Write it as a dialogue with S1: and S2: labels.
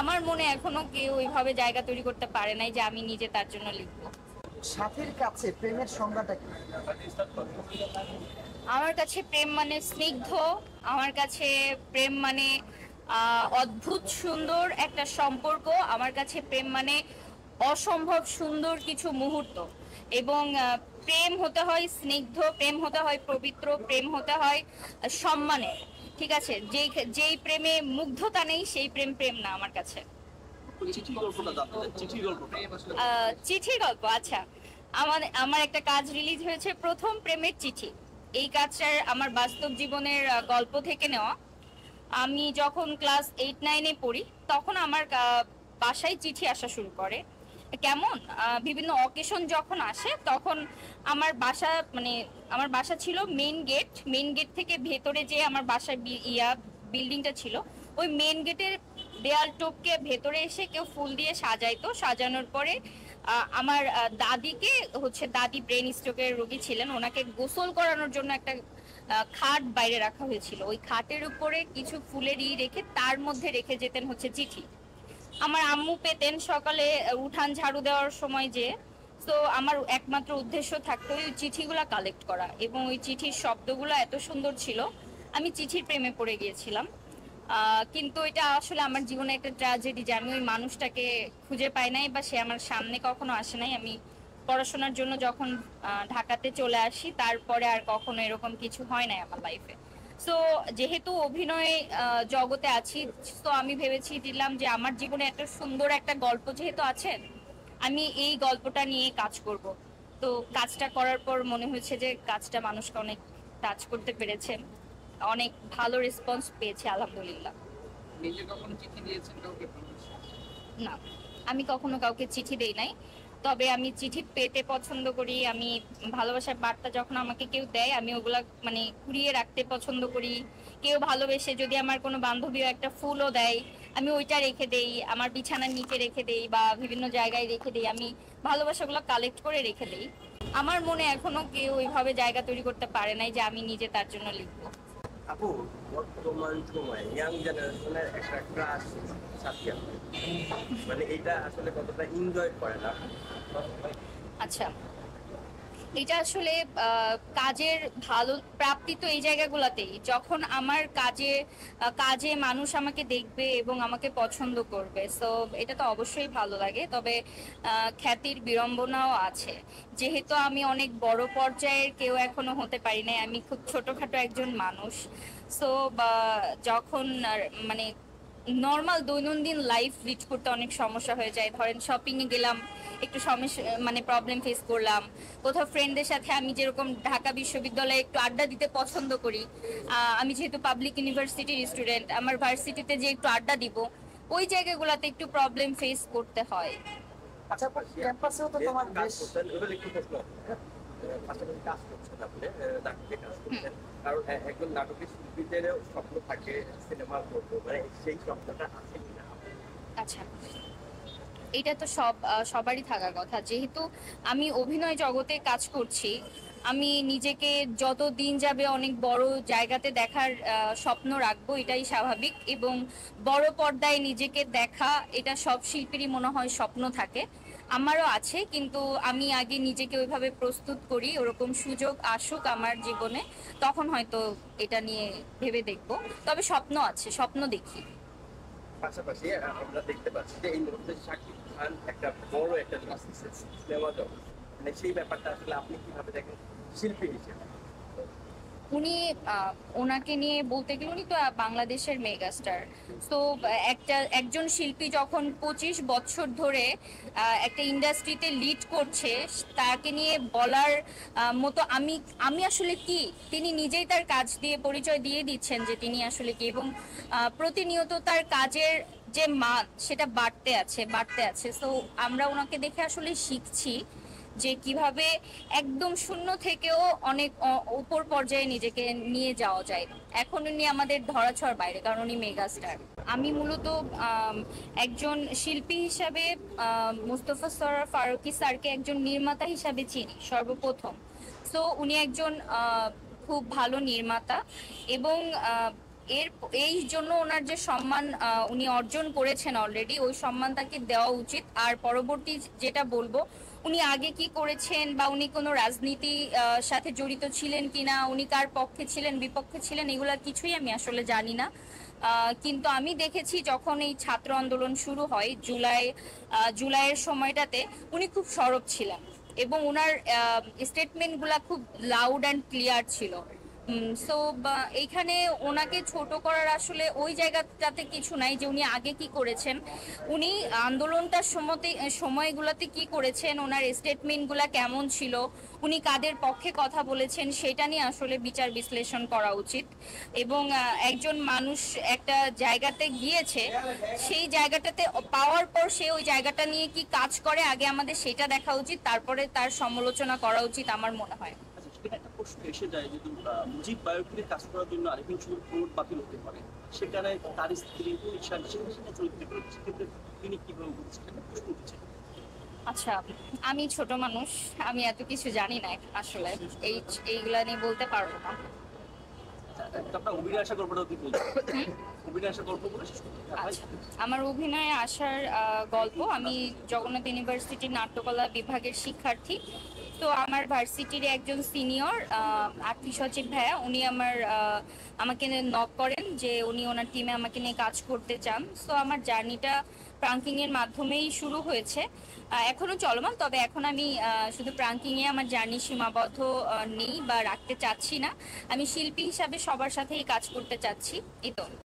S1: আমার মনে এখনো কেউ ওইভাবে জায়গা তৈরি করতে পারে নাই যে আমি নিজে তার জন্য লিখবো।
S2: সাথীর কাছে প্রেমের সংজ্ঞাটা কি?
S1: আমার কাছে প্রেম মানে স্নিগ্ধ। আমার কাছে প্রেম মানে অদ্ভুত সুন্দর একটা সম্পর্ক। আমার কাছে প্রেম মানে অসম্ভব সুন্দর কিছু মুহূর্ত। এবং প্রেম হতে হয় স্নিগ্ধ, প্রেম হতে হয় পবিত্র, প্রেম হতে হয় সম্মানের। ঠিক আছে, যেই যেই প্রেমে মুগ্ধতা নেই সেই প্রেম প্রেম না আমার কাছে। চিঠির গল্প, আচ্ছা। আমার আমার একটা কাজ রিলিজ হয়েছে, প্রথম প্রেমের চিঠি। এই কাজটার আমার বাস্তব জীবনের গল্প থেকে নেওয়া। আমি যখন ক্লাস 8-9-এ পড়ি তখন আমার বাসায় চিঠি আসা শুরু করে। কেমন বিভিন্ন অকেশন যখন আসে তখন আমার বাসা মানে আমার বাসা ছিল মেইন গেট থেকে ভেতরে যে আমার বাসার বিল্ডিংটা ছিল, ওই মেইন গেটের দেয়াল টপকে ভেতরে এসে কেউ ফুল দিয়ে সাজাইতো। সাজানোর পরে আমার দাদিকে দাদি ব্রেন স্ট্রোকের রোগী ছিলেন, ওনাকে গোসল করানোর জন্য একটা খাট বাইরে রাখা হয়েছিল। ওই খাটের উপরে কিছু ফুলের রেখে তার মধ্যে রেখে যেতেন চিঠি। আমার আম্মু পেতেন সকালে উঠান ঝাড়ু দেওয়ার সময় যে। তো আমার একমাত্র উদ্দেশ্য থাকতো ওই চিঠিগুলা কালেক্ট করা, এবং ওই চিঠির শব্দগুলো এত সুন্দর ছিল, আমি চিঠির প্রেমে পড়ে গিয়েছিলাম। কিন্তু এটা আসলে আমার জীবনে একটা ট্র্যাজেডি যে আমি ওই মানুষটাকে খুঁজে পাই নাই, বা সে আমার সামনে কখনো আসে নাই। আমি পড়াশোনার জন্য যখন ঢাকাতে চলে আসি তারপরে আর কখনো এরকম কিছু হয় নাই আমার লাইফে। সো যেহেতু অভিনয় জগতে আছি, তো আমি ভেবেছি দিলাম যে আমার জীবনে এত সুন্দর একটা গল্প যেহেতু আছে, আমি এই গল্পটা নিয়ে কাজ করব। তো কাজটা করার পর মনে হয়েছে যে কাজটা মানুষকে অনেক টাচ করতে পেরেছে, অনেক ভালো রেসপন্স পেয়েছে আলহামদুলিল্লাহ।
S3: নিজে কখনো চিঠি দিয়েছেন কাউকে?
S1: না, আমি কখনো কাউকে চিঠি দেই নাই। তবে আমি চিঠি পেতে পছন্দ করি। আমি ভালোবাসার বার্তা যখন আমাকে কেউ দেয় আমি ওগুলা কুড়িয়ে রাখতে পছন্দ করি। কেউ ভালোবেসে যদি আমার কোনো বান্ধবীও একটা ফুলও দেয়, আমি ওইটা রেখে দেই, আমার বিছানার নিচে রেখে দেই বা বিভিন্ন জায়গায় রেখে দেই। আমি ভালোবাসাগুলো কালেক্ট করে রেখে দেই। আমার মনে এখনো কেউ ওইভাবে জায়গা তৈরি করতে পারে নাই যে আমি নিজে তার জন্য লিখবো।
S4: আপু, বর্তমান সময়ে ইয়াং জেনারেশনের একটা ক্রাশ সাথী আপু, মানে এটা আসলে কতটা এনজয় করে না?
S1: আচ্ছা, এটা আসলে কাজের ভালো প্রাপ্তি তো এই জায়গাগুলোতেই, যখন আমার কাজে মানুষ আমাকে দেখবে এবং আমাকে পছন্দ করবে। সো এটা তো অবশ্যই ভালো লাগে। তবে খ্যাতির বিড়ম্বনাও আছে, যেহেতু আমি অনেক বড় পর্যায়ের কেউ এখনো হতে পারি নাই, আমি খুব ছোটখাটো একজন মানুষ। সো যখন মানে নর্মাল দৈনন্দিন লাইফ লিড করতে অনেক সমস্যা হয়ে যায়। ধরেন শপিং এ গেলাম, একটু সমস্যা প্রবলেম ফেস করলাম। কোথাও ফ্রেন্ডদের সাথে আমি যেরকম ঢাকা বিশ্ববিদ্যালয়ে একটু আড্ডা দিতে পছন্দ করি, আমি যেহেতু পাবলিক ইউনিভার্সিটির স্টুডেন্ট, আমার ভার্সিটিতে যে একটু আড্ডা দিব, ওই জায়গাগুলোতে একটু প্রবলেম ফেস করতে হয়।
S2: আচ্ছা, ক্যাম্পাসেও তো তোমার
S4: কাজ
S2: বেশ
S4: করতেন, এবার একটু প্রশ্ন, পাশাপাশি কাজ করছেন আপনি, নাটকে কাজ করছেন, কারণ একজন নাটকের শিল্পীদেরও স্বপ্ন থাকে সিনেমা করবো, মানে সেই স্বপ্নটা আছে কিনা?
S1: আচ্ছা, এটা তো সবারই থাকার কথা। যেহেতু আমি অভিনয় জগতে কাজ করছি, আমি নিজেকে যত দিন যাবে অনেক বড় জায়গাতে দেখার স্বপ্ন রাখবো, এটাই স্বাভাবিক। এবং বড় পর্দায় নিজেকে দেখা, এটা সব শিল্পীরই মনে হয় স্বপ্ন থাকে, আমারও আছে। কিন্তু আমি আগে নিজেকে ওইভাবে প্রস্তুত করি, ওরকম সুযোগ আসুক আমার জীবনে, তখন হয়তো এটা নিয়ে ভেবে দেখবো। তবে স্বপ্ন আছে, স্বপ্ন দেখি।
S4: পাশাপাশি আমরা দেখতে পাচ্ছি যে এই মুহূর্তে শাকিব খান একটা বড় একটা সিনেমা জগৎ, মানে সেই ব্যাপারটা আসলে আপনি কিভাবে দেখেন শিল্পী হিসেবে?
S1: উনি ওনাকে নিয়ে বলতে গেলে উনি তো বাংলাদেশের মেগাস্টার। তো একজন শিল্পী যখন 25 বছর ধরে একটা ইন্ডাস্ট্রিতে লিড করছে, তাকে নিয়ে বলার মতো আমি আমি আসলে কি, তিনি নিজেই তার কাজ দিয়ে পরিচয় দিয়ে দিচ্ছেন যে তিনি আসলে কি। এবং প্রতিনিয়ত তার কাজের যে মান সেটা বাড়তে আছে। তো আমরা ওনাকে দেখে আসলে শিখছি যে কিভাবে একদম শূন্য থেকেও অনেক উপর পর্যায়ে নিজেকে নিয়ে যাওয়া যায়। এখন উনি আমাদের ধরাছোঁয়ার বাইরে, কারণ উনি মেগাস্টার। আমি মূলত একজন শিল্পী হিসাবে মুস্তফা সরোয়ার ফারুকী স্যারকে একজন নির্মাতা হিসাবে চিনি সর্বপ্রথম। সো উনি একজন খুব ভালো নির্মাতা, এবং এর এই জন্য ওনার যে সম্মান উনি অর্জন করেছেন অলরেডি, ওই সম্মান তাকে দেওয়া উচিত। আর পরবর্তী যেটা বলবো, উনি আগে কি করেছেন বা উনি কোনো রাজনীতি সাথে জড়িত ছিলেন কিনা, উনি কার পক্ষে ছিলেন বিপক্ষে ছিলেন, এগুলা কিছুই আমি আসলে জানি না। কিন্তু আমি দেখেছি যখন এই ছাত্র আন্দোলন শুরু হয় জুলাইয়ের সময়টাতে, উনি খুব সরব ছিলেন এবং ওনার স্টেটমেন্টগুলা খুব লাউড অ্যান্ড ক্লিয়ার ছিল। সো এইখানে ওনাকে ছোট করার আসলে ওই জায়গাটাতে কিছু নাই যে উনি আগে কি করেছেন, উনি আন্দোলনটার সময়গুলোতে কি করেছেন, ওনার স্টেটমেন্টগুলা কেমন ছিল, উনি কাদের পক্ষে কথা বলেছেন, সেটা নিয়ে আসলে বিচার বিশ্লেষণ করা উচিত। এবং একজন মানুষ একটা জায়গাতে গিয়েছে, সেই জায়গাটাতে পাওয়ার পর সে ওই জায়গাটা নিয়ে কি কাজ করে আগে আমাদের সেটা দেখা উচিত, তারপরে তার সমালোচনা করা উচিত আমার মনে হয়।
S5: আচ্ছা, সেখানে একটা প্রশ্ন এসে যায় যে মুজিব বায়োপিকে কাজ করার জন্য আরেকজন শুধু কোর্ট বাতিল হতে পারে, সেখানে তার স্ত্রী সেখানে চরিত্রে করেছে, সেক্ষেত্রে তিনি কিভাবে বলছেন, প্রশ্ন উঠছে।
S1: আচ্ছা, আমি ছোট মানুষ, আমি এত কিছু জানি না আসলে, এইগুলা নিয়ে বলতে পারবো না।
S5: আপনার অভিনয় আসার গল্পটা কি বলছেন? অভিনয় আসার গল্প বলে শেষ করতে হবে।
S1: আচ্ছা, আমার অভিনয়ে আসার গল্প, আমি জগন্নাথ ইউনিভার্সিটির নাট্যকলা বিভাগের শিক্ষার্থী। তো আমার ভার্সিটির একজন সিনিয়র আর্থিক সচিব ভাইয়া, উনি আমাকে নক করেন যে উনি ওনার টিমে আমাকে নিয়ে কাজ করতে চান। সো আমার জার্নিটা প্রাঙ্কিং এর মাধ্যমেই শুরু হয়েছে, এখনো চলমান। তবে এখন আমি শুধু প্রাঙ্কিং এ আমার জার্নি সীমাবদ্ধ নেই বা রাখতে চাচ্ছি না, আমি শিল্পী হিসাবে সবার সাথেই কাজ করতে চাচ্ছি, এই তো।